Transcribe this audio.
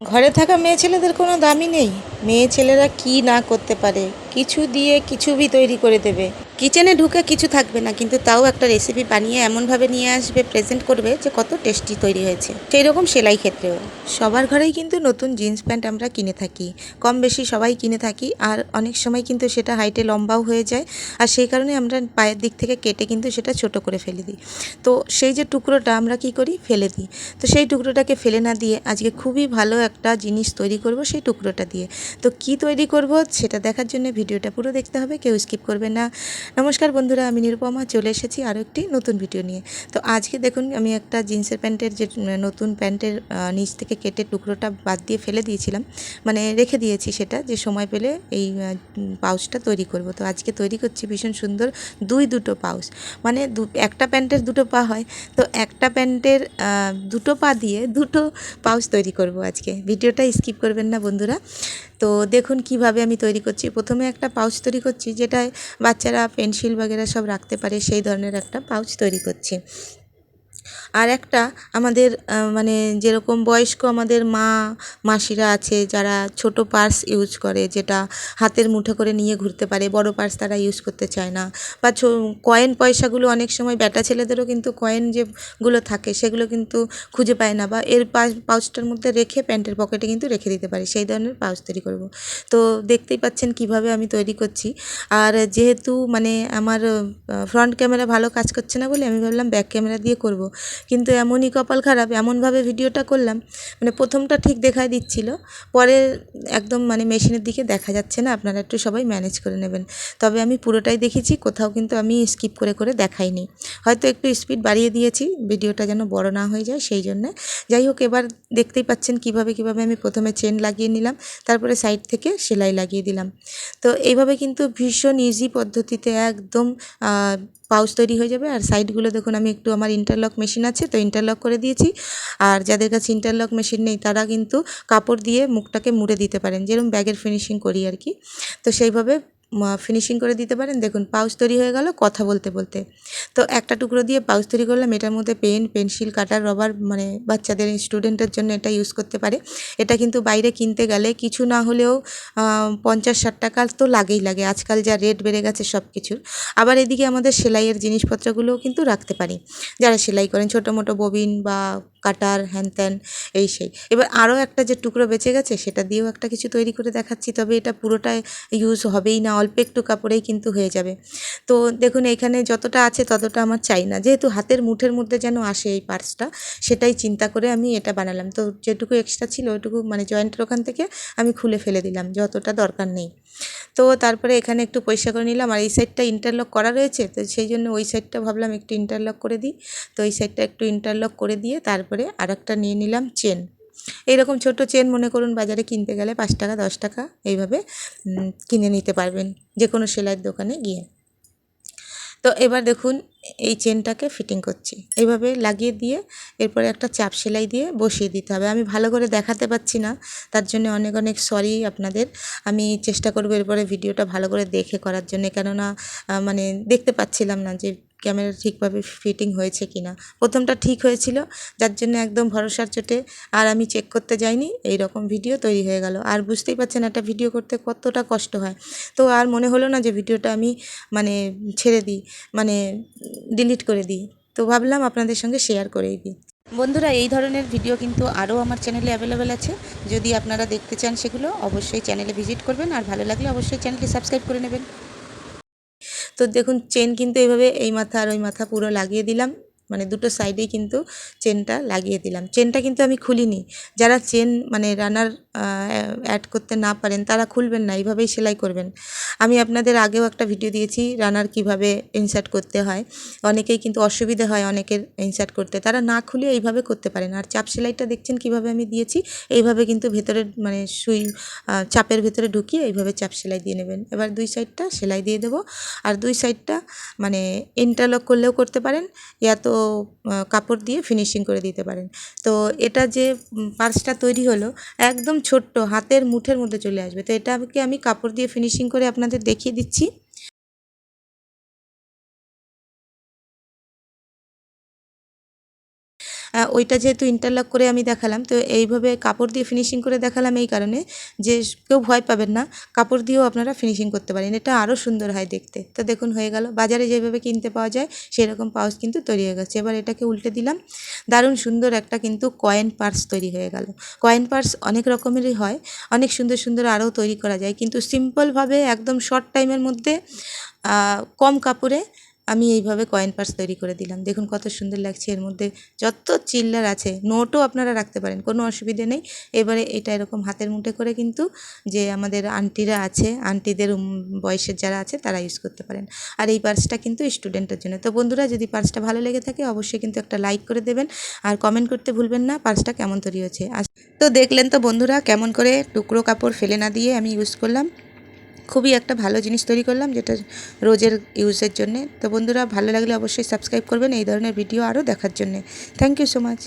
ঘরে থাকা মেয়ে ছেলেদের কোনো দামই নেই। মেয়ে ছেলেরা কি না করতে পারে, কিছু দিয়ে কিছু ভি তৈরি করে দেবে। কিচেনে ঢুকে কিছু থাকবে না, কিন্তু তাও একটা রেসিপি বানিয়ে এমনভাবে নিয়ে আসবে, প্রেজেন্ট করবে যে কত টেস্টি তৈরি হয়েছে। সেই রকম সেলাই ক্ষেত্রেও সবার ঘরেই কিন্তু নতুন জিন্স প্যান্ট আমরা কিনে থাকি, কম বেশি সবাই কিনে থাকি। আর অনেক সময় কিন্তু সেটা হাইটে লম্বাও হয়ে যায়, আর সেই কারণে আমরা পায়ের দিক থেকে কেটে কিন্তু সেটা ছোট করে ফেলে দিই। তো সেই যে টুকরোটা আমরা কি করি, ফেলে দিই। তো সেই টুকরোটাকে ফেলে না দিয়ে আজকে খুবই ভালো একটা জিনিস তৈরি করব সেই টুকরোটা দিয়ে। তো কি তৈরি করব সেটা দেখার জন্য ভিডিওটা পুরো দেখতে হবে, কেউ স্কিপ করবে না। নমস্কার বন্ধুরা, আমি নিরুপমা চলে এসেছি আরও একটি নতুন ভিডিও নিয়ে। তো আজকে দেখুন, আমি একটা জিন্সের প্যান্টের যে নতুন প্যান্টের নিচ থেকে কেটে টুকরোটা বাদ দিয়ে ফেলে দিয়েছিলাম, মানে রেখে দিয়েছি সেটা, যে সময় পেলে এই পাউচটা তৈরি করব। তো আজকে তৈরি করছি ভীষণ সুন্দর দুটো পাউচ, মানে একটা প্যান্টের দুটো পা হয়, তো একটা প্যান্টের দুটো পা দিয়ে দুটো পাউচ তৈরি করব আজকে। ভিডিওটা স্কিপ করবেন না বন্ধুরা। তো দেখুন কিভাবে আমি তৈরি করছি। প্রথমে একটা পাউচ তৈরি করছি, যেটায় বাচ্চারা পেন্সিল বগেরা সব রাখতে পারে, সেই ধরনের একটা পাউচ তৈরি করছি। আর একটা আমাদের মানে যেরকম বয়স্ক আমাদের মাসিরা আছে, যারা ছোট পার্স ইউজ করে, যেটা হাতের মুঠো করে নিয়ে ঘুরতে পারে, বড় পার্স তারা ইউজ করতে চায় না। বা কয়েন পয়সাগুলো অনেক সময় ব্যাটা ছেলেদেরও কিন্তু কয়েন যেগুলো থাকে সেগুলো কিন্তু খুঁজে পায় না, বা এর পাউচটার মধ্যে রেখে প্যান্টের পকেটে কিন্তু রেখে দিতে পারে, সেই ধরনের পাউচ তৈরি করব। তো দেখতেই পাচ্ছেন কিভাবে আমি তৈরি করছি। আর যেহেতু মানে আমার ফ্রন্ট ক্যামেরা ভালো কাজ করছে না বলে আমি ভাবলাম ব্যাক ক্যামেরা দিয়ে করব, কিন্তু এমনই কপাল খারাপ, এমনভাবে ভিডিওটা করলাম, মানে প্রথমটা ঠিক দেখায় দিচ্ছিল, পরে একদম মানে মেশিনের দিকে দেখা যাচ্ছে না। আপনারা একটু সবাই ম্যানেজ করে নেবেন। তবে আমি পুরোটাই দেখেছি, কোথাও কিন্তু আমি স্কিপ করে করে দেখাইনি, হয়তো একটু স্পিড বাড়িয়ে দিয়েছি ভিডিওটা যেন বড় না হয়ে যায় সেই জন্যে। যাই হোক, এবার দেখতেই পাচ্ছেন কিভাবে আমি প্রথমে চেন লাগিয়ে নিলাম, তারপরে সাইড থেকে সেলাই লাগিয়ে দিলাম। তো এইভাবে কিন্তু ভীষণ ইজি পদ্ধতিতে একদম পাউচ তৈরি হয়ে যাবে। আর সাইডগুলো দেখুন, আমি একটু, আমার ইন্টারলক মেশিন আছে তো ইন্টারলক করে দিয়েছি। আর যাদের কাছে ইন্টারলক মেশিন নেই তারা কিন্তু কাপড় দিয়ে মুখটাকে মুড়ে দিতে পারেন, যেরকম ব্যাগের ফিনিশিং করি আর কি। তো সেইভাবে ফিনিশিং করে দিতে পারেন। দেখুন পাউচ তৈরি হয়ে গেল কথা বলতে বলতে। তো একটা টুকরো দিয়ে পাউচ তৈরি করলাম, এটার মধ্যে পেন, পেন্সিল, কাটার, রবার, মানে বাচ্চাদের স্টুডেন্টের জন্য এটা ইউজ করতে পারে। এটা কিন্তু বাইরে কিনতে গেলে কিছু না হলেও 50-60 টাকা তো লাগে আজকাল, যা রেট বেড়ে গেছে সব কিছুর। আবার এদিকে আমাদের সেলাইয়ের জিনিসপত্রগুলোও কিন্তু রাখতে পারি, যারা সেলাই করেন, ছোটো মোটো ববিন বা কাটার, হ্যান ত্যান, এই সেই। এবার আরও একটা যে টুকরো বেঁচে গেছে সেটা দিয়েও একটা কিছু তৈরি করে দেখাচ্ছি, তবে এটা পুরোটাই ইউজ হবেই না, অল্প একটু কাপড়েই কিন্তু হয়ে যাবে। তো দেখুন এখানে যতটা আছে ততটা আমার চাই না, যেহেতু হাতের মুঠের মধ্যে যেন আসে এই পার্সটা, সেটাই চিন্তা করে আমি এটা বানালাম। তো যেটুকু এক্সট্রা ছিল ওইটুকু মানে জয়েন্টের ওখান থেকে আমি খুলে ফেলে দিলাম, যতটা দরকার নেই। তো তারপরে এখানে একটু পরিষ্কার করে নিলাম, আর এই সাইডটা ইন্টারলক করা রয়েছে, তো সেই জন্য ওই সাইডটা ভাবলাম একটু ইন্টারলক করে দিই। তো এই সাইডটা একটু ইন্টারলক করে দিয়ে তারপরে আরেকটা নিয়ে নিলাম চেন। এইরকম ছোট চেন মনে করুন বাজারে কিনতে গেলে 5 টাকা 10 টাকা এইভাবে কিনে নিতে পারবেন যে কোনো সেলাইয়ের দোকানে গিয়ে। তো এবার দেখুন এই চেনটাকে ফিটিং করছি, এইভাবে লাগিয়ে দিয়ে এরপরে একটা চাপ সেলাই দিয়ে বসিয়ে দিতে হবে। আমি ভালো করে দেখাতে পাচ্ছি না, তার জন্য অনেক অনেক সরি আপনাদের। আমি চেষ্টা করবো এরপরে ভিডিওটা ভালো করে দেখে করার জন্য, কেননা মানে দেখতে পাচ্ছিলাম না যে ক্যামেরা ঠিকভাবে ফিটিং হয়েছে কি না। প্রথমটা ঠিক হয়েছিল, যার জন্য একদম ভরসার চোটে আর আমি চেক করতে যাইনি, এই রকম ভিডিও তৈরি হয়ে গেল। আর বুঝতেই পারছেন একটা ভিডিও করতে কতটা কষ্ট হয়। তো আর মনে হলো না যে ভিডিওটা আমি মানে ছেড়ে দিই, মানে ডিলিট করে দিই। তো ভাবলাম আপনাদের সঙ্গে শেয়ার করেই দিই। বন্ধুরা, এই ধরনের ভিডিও কিন্তু আরও আমার চ্যানেলে অ্যাভেলেবেল আছে, যদি আপনারা দেখতে চান সেগুলো অবশ্যই চ্যানেলে ভিজিট করবেন, আর ভালো লাগলে অবশ্যই চ্যানেলটি সাবস্ক্রাইব করে নেবেন। তো দেখুন চেন কিন্তু এইভাবে এই মাথা আর ওই মাথা পুরো লাগিয়ে দিলাম, মানে দুটো সাইডেই কিন্তু চেনটা লাগিয়ে দিলাম। চেনটা কিন্তু আমি খুলিনি, যারা চেন মানে রানার অ্যাড করতে না পারেন তারা খুলবেন না, এইভাবেই সেলাই করবেন। আমি আপনাদের আগেও একটা ভিডিও দিয়েছি রানার কিভাবে ইনসার্ট করতে হয়, অনেকেই কিন্তু অসুবিধা হয় অনেকের ইনসার্ট করতে, তারা না খুলে এইভাবে করতে পারেন। আর চাপ সেলাইটা দেখছেন কিভাবে আমি দিয়েছি, এইভাবে কিন্তু ভেতরে মানে সুই চাপের ভেতরে ঢুকিয়ে এইভাবে চাপ সেলাই দিয়ে নেবেন। এবার দুই সাইডটা সেলাই দিয়ে দেবো, আর দুই সাইডটা মানে ইন্টারলক করলেও করতে পারেন, ইয়া তো কাপড় দিয়ে ফিনিশিং করে দিতে পারেন। তো এটা যে পার্সটা তৈরি হলো একদম ছোট্ট হাতের মুঠের মধ্যে চলে আসবে। তো এটাকে আমি কাপড় দিয়ে ফিনিশিং করে আপনাদের দেখিয়ে দিচ্ছি। ওইটা যেহেতু ইন্টারলক করে আমি দেখালাম, তো এইভাবে কাপড় দিয়ে ফিনিশিং করে দেখালাম এই কারণে যে কেউ ভয় পাবেন না, কাপড় দিয়েও আপনারা ফিনিশিং করতে পারেন, এটা আরও সুন্দর হয় দেখতে। তো দেখুন হয়ে গেল, বাজারে যেভাবে কিনতে পাওয়া যায় সেরকম পাউচ কিন্তু তৈরি হয়ে গেছে। এবার এটাকে উল্টে দিলাম, দারুণ সুন্দর একটা কিন্তু কয়েন পার্স তৈরি হয়ে গেল। কয়েন পার্স অনেক রকমেরই হয়, অনেক সুন্দর সুন্দর আরও তৈরি করা যায়, কিন্তু সিম্পলভাবে একদম শর্ট টাইমের মধ্যে কম কাপড়ে আমি এইভাবে কয়েন পার্স তৈরি করে দিলাম। দেখুন কত সুন্দর লাগছে, এর মধ্যে যত চিল্লার আছে, নোটও আপনারা রাখতে পারেন, কোনো অসুবিধে নেই। এবারে এটা এরকম হাতের মুঠে করে কিন্তু যে আমাদের আন্টিরা আছে, আন্টিদের বয়সের যারা আছে তারা ইউজ করতে পারেন। আর এই পার্সটা কিন্তু স্টুডেন্টের জন্য। তো বন্ধুরা, যদি পার্সটা ভালো লেগে থাকে অবশ্যই কিন্তু একটা লাইক করে দেবেন, আর কমেন্ট করতে ভুলবেন না পার্সটা কেমন তৈরি হয়েছে। তো দেখলেন তো বন্ধুরা, কেমন করে টুকরো কাপড় ফেলে না দিয়ে আমি ইউজ করলাম, খুবই একটা ভালো জিনিস তৈরি করলাম যেটা রোজের ইউজের জন্যে। তো বন্ধুরা, ভালো লাগলে অবশ্যই সাবস্ক্রাইব করবেন এই ধরনের ভিডিও আরও দেখার জন্যে। Thank you so much.